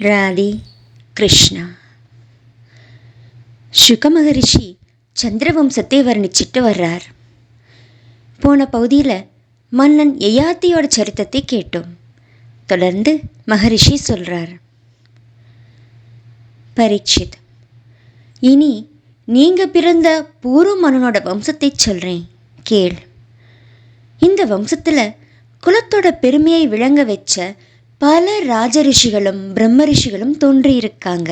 ராதி கிருஷ்ணா. சுக மகரிஷி சந்திரவம்சத்தை வர்ணிச்சிட்டு வர்றார். போன பகுதியில் மன்னன் யயாதியோட சரித்திரத்தை கேட்டோம். தொடர்ந்து மகரிஷி சொல்கிறார். பரீட்சித், இனி நீங்கள் பிறந்த பூர்வ மன்னனோட வம்சத்தை சொல்கிறேன் கேள். இந்த வம்சத்தில் குலத்தோட பெருமையை விளங்க வச்ச பல ராஜரிஷிகளும் பிரம்ம ரிஷிகளும் தோன்றியிருக்காங்க.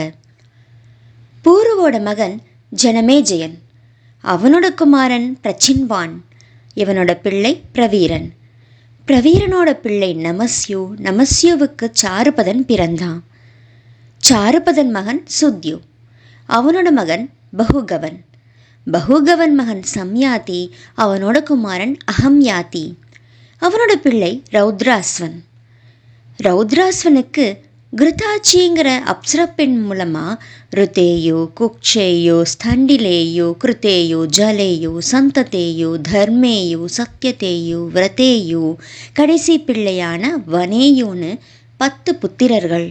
பூருவோட மகன் ஜனமேஜயன், அவனோட குமாரன் பிரச்சின்வான், இவனோட பிள்ளை பிரவீரன், பிரவீரனோட பிள்ளை நமஸ்யு, நமஸ்யுவுக்கு சாருபதன் பிறந்தான். சாருபதன் மகன் சுத்யு, அவனோட மகன் பகுகவன், பகுகவன் மகன் சம்யாதி, அவனோட குமாரன் அகம்யாதி, அவனோட பிள்ளை ரௌத்ராஸ்வன். ரௌத்ராஸ்வனுக்கு கிருதாச்சிங்கிற அப்சர பெண் மூலமாக ருதேயோ, குக்ஷேயோ, ஸ்தண்டிலேயோ, கிருத்தேயோ, ஜலேயோ, சந்ததேயோ, தர்மேயோ, சத்யதேயோ, விரதேயோ, கடைசி பிள்ளையான வனேயோன்னு 10 புத்திரர்கள்.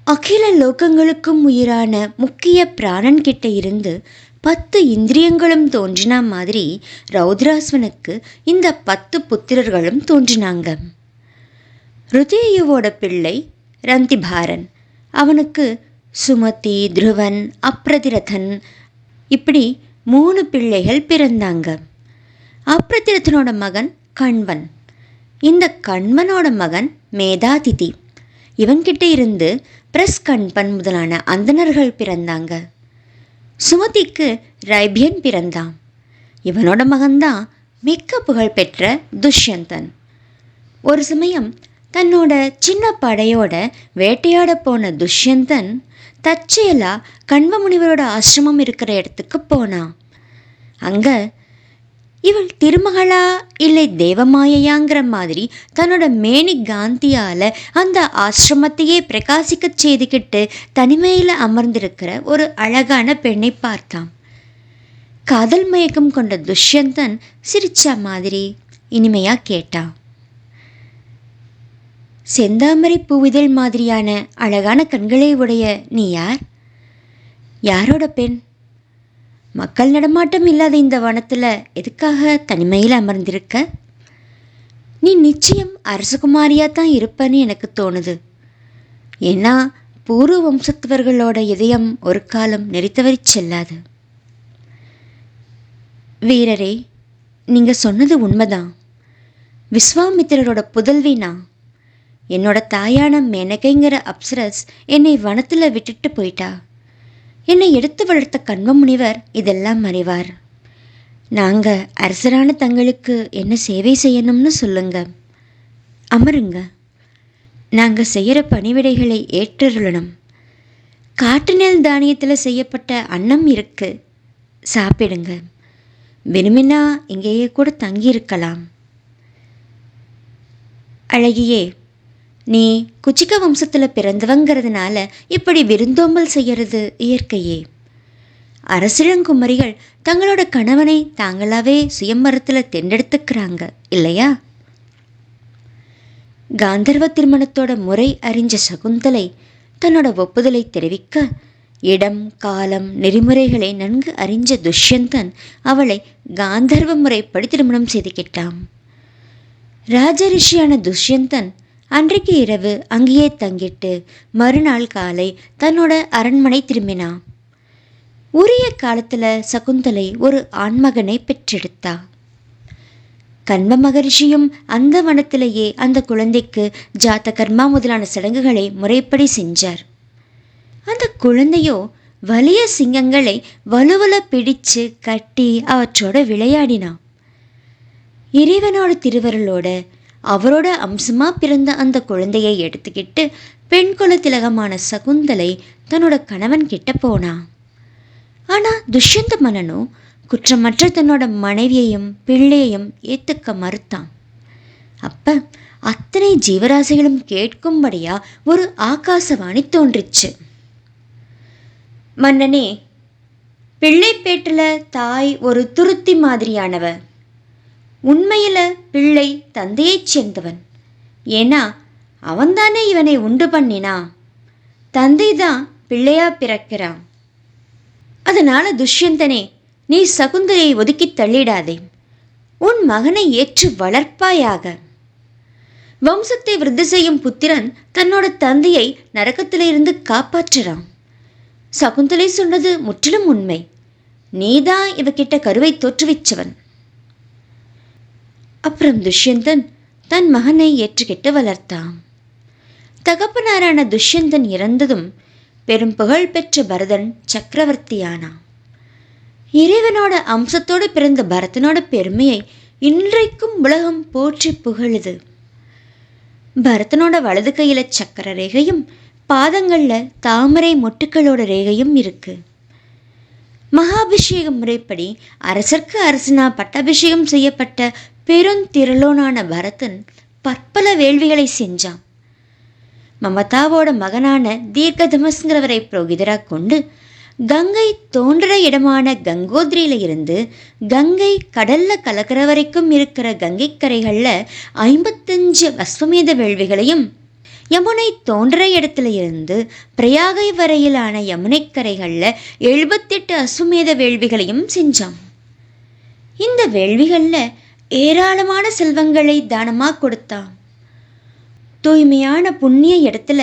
அகில லோகங்களுக்கும் உயிரான முக்கிய பிராணன்கிட்ட இருந்து 10 இந்திரியங்களும் தோன்றின மாதிரி ரௌத்ராஸ்வனுக்கு இந்த 10 புத்திரர்களும் தோன்றினாங்க. ருதேயுவோட பிள்ளை ரந்திபாரன், அவனுக்கு சுமதி, துருவன், அப்ரதிரதன், இப்படி 3 பிள்ளைகள் பிறந்தாங்க. அப்ரதிரதனோட மகன் கண்வன், இந்த கண்வனோட மகன் மேதாதிதி, இவன்கிட்ட இருந்து பிரஸ்கண்பன் முதலான அந்தணர்கள் பிறந்தாங்க. சுமதிக்கு ரைபியன் பிறந்தான். இவனோட மகன்தான் மிக்க புகழ் பெற்ற துஷ்யந்தன். ஒரு சமயம் தன்னோட சின்ன படையோட வேட்டையாட போன துஷ்யந்தன் தற்செயலா கண்வ முனிவரோட ஆசிரமம் இருக்கிற இடத்துக்கு போனான். அங்கே இவள் திருமகளா இல்லை தேவமாயையாங்கிற மாதிரி தன்னோட மேனி காந்தியால் அந்த ஆசிரமத்தையே பிரகாசிக்க செய்துக்கிட்டு தனிமையில் அமர்ந்திருக்கிற ஒரு அழகான பெண்ணை பார்த்தான். காதல் மயக்கம் கொண்ட துஷ்யந்தன் சிரிச்ச மாதிரி இனிமையாக கேட்டான். செந்தாமரை பூவிதழ் மாதிரியான அழகான கண்களை உடைய நீ யார்? யாரோட பெண்? மக்கள் நடமாட்டம் இல்லாத இந்த வனத்தில் எதுக்காக தனிமையில் அமர்ந்திருக்க? நீ நிச்சயம் அரசகுமாரியாக தான் இருப்பன்னு எனக்கு தோணுது. ஏன்னா பூர்வ வம்சத்தவர்களோட இதயம் ஒரு காலம் நெறித்தவறி செல்லாது. வீரரே, நீங்கள் சொன்னது உண்மைதான். விஸ்வாமித்திரரோட புதல்வி நான். என்னோட தாயான மேனகைங்கிற அப்சரஸ் என்னை வனத்தில் விட்டுட்டு போயிட்டா. என்னை எடுத்து வளர்த்த கண்வ முனிவர் இதெல்லாம் அறிவார். நாங்கள் அரசரான தங்களுக்கு என்ன சேவை செய்யணும்னு சொல்லுங்க. அமருங்க. நாங்கள் செய்கிற பணிவிடைகளை ஏற்றருளணும். காட்டு நெல் தானியத்தில் செய்யப்பட்ட அன்னம் இருக்கு, சாப்பிடுங்க. விரும்பினா இங்கேயே கூட தங்கியிருக்கலாம். அழகியே, நீ குச்சிக்க வம்சத்தில் பிறந்தவங்கிறதுனால இப்படி விருந்தோம்பல் செய்கிறது இயற்கையே. அரசிளங்குமரிகள் தங்களோட கணவனை தாங்களாவே சுயம்பரத்தில் தேர்ந்தெடுத்துக்கிறாங்க இல்லையா? காந்தர்வ திருமணத்தோட முறை அறிஞ்ச சகுந்தலை தன்னோட ஒப்புதலை தெரிவிக்க இடம், காலம், நெறிமுறைகளை நன்கு அறிஞ்ச துஷ்யந்தன் அவளை காந்தர்வ முறைப்படி திருமணம் செய்துக்கிட்டான். ராஜரிஷியான துஷ்யந்தன் அன்றைக்கு இரவு அங்கேயே தங்கிட்டு மறுநாள் காலை தன்னோட அரண்மனை திரும்பினான். உரிய காலத்தில் சகுந்தலை ஒரு ஆண்மகனை பெற்றெடுத்தா. கண்வ மகரிஷியும் அந்த வனத்திலேயே அந்த குழந்தைக்கு ஜாத்தகர்மா முதலான சடங்குகளை முறைப்படி செஞ்சார். அந்த குழந்தையோ வலிய சிங்கங்களை வலுவல பிடிச்சு கட்டி அவற்றோட விளையாடினான். இறைவனோட திருவருளோட அவரோட அம்சமாக பிறந்த அந்த குழந்தையை எடுத்துக்கிட்டு பெண் குல திலகமான சகுந்தலை தன்னோட கணவன் கிட்ட போனான். ஆனால் துஷ்யந்த மன்னனும் குற்றமற்ற தன்னோட மனைவியையும் பிள்ளையையும் ஏற்றுக்க மறுத்தான். அப்போ அத்தனை ஜீவராசிகளும் கேட்கும்படியா ஒரு ஆகாசவாணி தோன்றிச்சு. மன்னனே, பிள்ளைப்பேட்டில் தாய் ஒரு துருத்தி மாதிரியானவ. உண்மையில் பிள்ளை தந்தையைச் சேர்ந்தவன். ஏன்னா அவன்தானே இவனை உண்டு பண்ணினா. தந்தை தான் பிள்ளையா பிறக்கிறான். அதனால துஷ்யந்தனே, நீ சகுந்தலையை ஒதுக்கி தள்ளிடாதே. உன் மகனை ஏற்று வளர்ப்பாயாக. வம்சத்தை விருத்தி செய்யும் புத்திரன் தன்னோட தந்தையை நரகத்திலிருந்து காப்பாற்றுறான். சகுந்தலை சொன்னது முற்றிலும் உண்மை. நீதான் இவகிட்ட கருவை தோற்றுவிச்சவன். அப்புறம் துஷ்யந்தன் தன் மகனை ஏற்றுக்கிட்டு வளர்த்தான். தகப்பனாரான துஷ்யந்தன் இறந்ததும் பெரும் புகழ் பெற்ற பரதன் சக்கரவர்த்தியானான். இறைவனோட அம்சத்தோடு பிறந்த பரதனோட பெருமையை இன்றைக்கும் உலகம் போற்றி புகழுது. பரதனோட வலது கையில சக்கர ரேகையும் பாதங்கள்ல தாமரை மொட்டுக்களோட ரேகையும் இருக்கு. மகாபிஷேக முறைப்படி அரசர்க்கு அரசனா பட்டாபிஷேகம் செய்யப்பட்ட பெருந்திரளோனான பரதன் பற்பல வேள்விகளை செஞ்சான். மமதாவோட மகனான தீர்க்கதமஸ்ங்கிறவரை புரோகிதராக கொண்டு கங்கை தோன்ற இடமான கங்கோத்ரியில இருந்து கங்கை கடல்ல கலக்கிற வரைக்கும் இருக்கிற கங்கை கரைகளில் 55 அஸ்வமேத வேள்விகளையும், யமுனை தோன்ற இடத்துல இருந்து பிரயாகை வரையிலான யமுனை கரைகளில் 78 அஸ்வமேத வேள்விகளையும் செஞ்சான். இந்த வேள்விகளில் ஏராளமான செல்வங்களை தானமாக கொடுத்தான். தூய்மையான புண்ணிய இடத்துல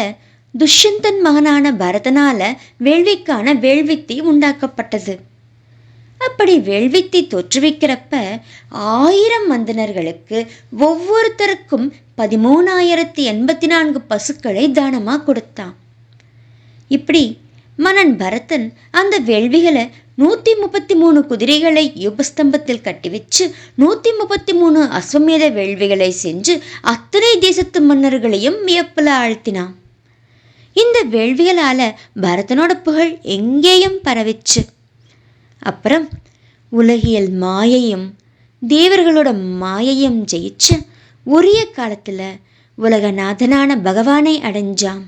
துஷ்யந்தன் மகனான பரதனால வேள்விக்கான வேள்வித்தி உண்டாக்கப்பட்டது. அப்படி வேள்வித்தி தோற்றுவிக்கிறப்ப 1000 மந்தினர்களுக்கு ஒவ்வொருத்தருக்கும் 13,084 பசுக்களை தானமாக கொடுத்தான். இப்படி மன்னன் பரதன் அந்த வேள்விகளை 133 குதிரைகளை யுபஸ்தம்பத்தில் கட்டி வச்சு 133 அஸ்வமேத வேள்விகளை செஞ்சு அத்தனை தேசத்து மன்னர்களையும் வியப்பில் ஆழ்த்தினான். இந்த வேள்விகளால பரதனோட புகழ் எங்கேயும் பரவிச்சு. அப்புறம் உலகியல் மாயையும் தேவர்களோட மாயையும் ஜெயிச்சு உரிய காலத்துல உலகநாதனான பகவானை அடைஞ்சான்.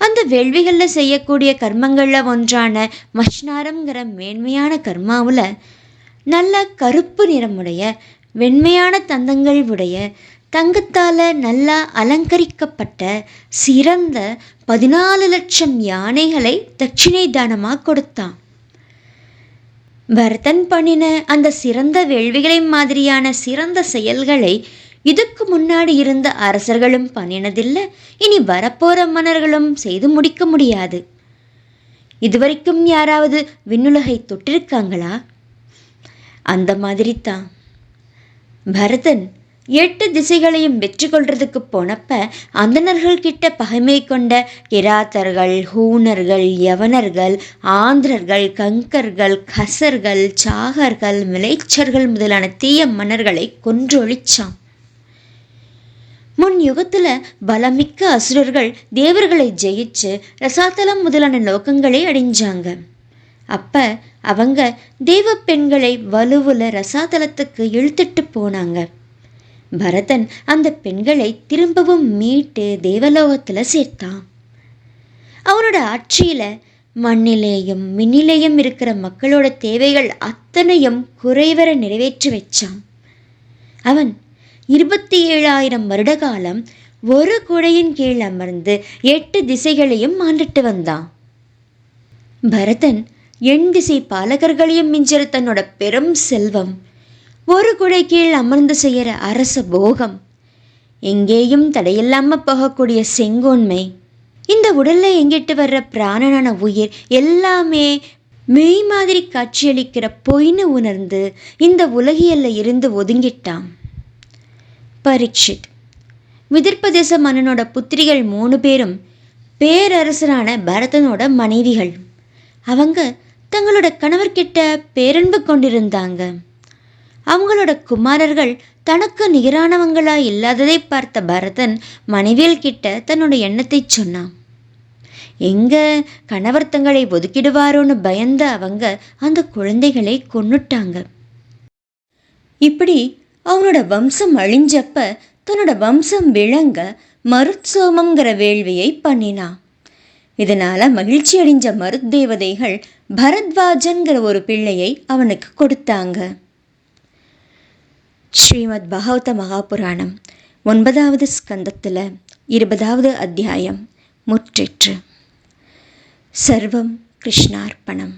அந்த வேள்விகளில் செய்யக்கூடிய கர்மங்களில் ஒன்றான மஷ்னாரம்ங்கிற மேன்மையான கர்மாவில் நல்ல கருப்பு நிறமுடைய வெண்மையான தந்தங்கள் உடைய தங்கத்தால் நல்லா அலங்கரிக்கப்பட்ட சிறந்த 14 லட்சம் யானைகளை தட்சிணை தானமாக கொடுத்தான். பரதன் பண்ணின அந்த சிறந்த வேள்விகளை மாதிரியான சிறந்த செயல்களை இதுக்கு முன்னாடி இருந்த அரசர்களும் பண்ணினதில்லை, இனி வரப்போற மன்னர்களும் செய்து முடிக்க முடியாது. இதுவரைக்கும் யாராவது விண்ணுலகை தொட்டிருக்காங்களா? அந்த மாதிரி தான் பரதன் 8 திசைகளையும் வெற்றி கொள்றதுக்கு போனப்ப அந்தணர்கள் கிட்ட பகைமை கொண்ட கிராத்தர்கள், ஹூணர்கள், யவனர்கள், ஆந்திரர்கள், கங்கர்கள், கசர்கள், சாகர்கள், மிளைச்சர்கள் முதலான தீய மன்னர்களை கொன்றொழிச்சான். முன் யுகத்துல பலமிக்க அசுரர்கள் தேவர்களை ஜெயிச்சு ரசாத்தலம் முதலான லோகங்களை அடைஞ்சாங்க. அப்ப அவங்க தேவ பெண்களை வலுவுல ரசாதலத்துக்கு இழுத்துட்டு போனாங்க. பரதன் அந்த பெண்களை திரும்பவும் மீட்டு தேவலோகத்துல சேர்த்தான். அவனோட ஆட்சியில மண்ணிலேயும் மின்னிலேயும் இருக்கிற மக்களோட தேவைகள் அத்தனையும் குறைவர நிறைவேற்றி வச்சான். அவன் 27,000 வருட காலம் ஒரு குடையின் கீழ் அமர்ந்து 8 திசைகளையும் ஆண்டுட்டு வந்தான். பரதன் 8 திசை பாலகர்களையும் மிஞ்சிற தன்னோட பெரும் செல்வம், ஒரு குடை கீழ் அமர்ந்து செய்கிற அரச போகம், எங்கேயும் தடையில்லாம போகக்கூடிய செங்கோன்மை, இந்த உடல்ல எங்கிட்டு வர்ற பிராணனான உயிர் எல்லாமே மெய் மாதிரி காட்சியளிக்கிற பொய்னு உணர்ந்து இந்த உலகியல்ல இருந்து ஒதுங்கிட்டான். பரீட்சித், விதிர்ப்பதேச மன்னனோட புத்திரிகள் 3 பேரும் பேரரசனான பரதனோட மனைவிகள். அவங்க தங்களோட கணவர்கிட்ட பேரன்பு கொண்டிருந்தாங்க. அவங்களோட குமாரர்கள் தனக்கு நிகரானவங்களா இல்லாததை பார்த்த பரதன் மனைவியல் கிட்ட தன்னோட எண்ணத்தை சொன்னான். எங்க கணவர் தங்களை ஒதுக்கிடுவாரோன்னு பயந்த அவங்க அந்த குழந்தைகளை கொன்னுட்டாங்க. இப்படி அவனோட வம்சம் அழிஞ்சப்ப தன்னோட வம்சம் விளங்க மருத்சோமங்கிற வேள்வியை பண்ணினான். இதனால மகிழ்ச்சி அடைஞ்ச மருத்தேவதைகள் பரத்வாஜன்கிற ஒரு பிள்ளையை அவனுக்கு கொடுத்தாங்க. ஸ்ரீமத் பாகவத மகாபுராணம் 9வது ஸ்கந்தத்தில் 20வது அத்தியாயம் முற்றிற்று. சர்வம் கிருஷ்ணார்ப்பணம்.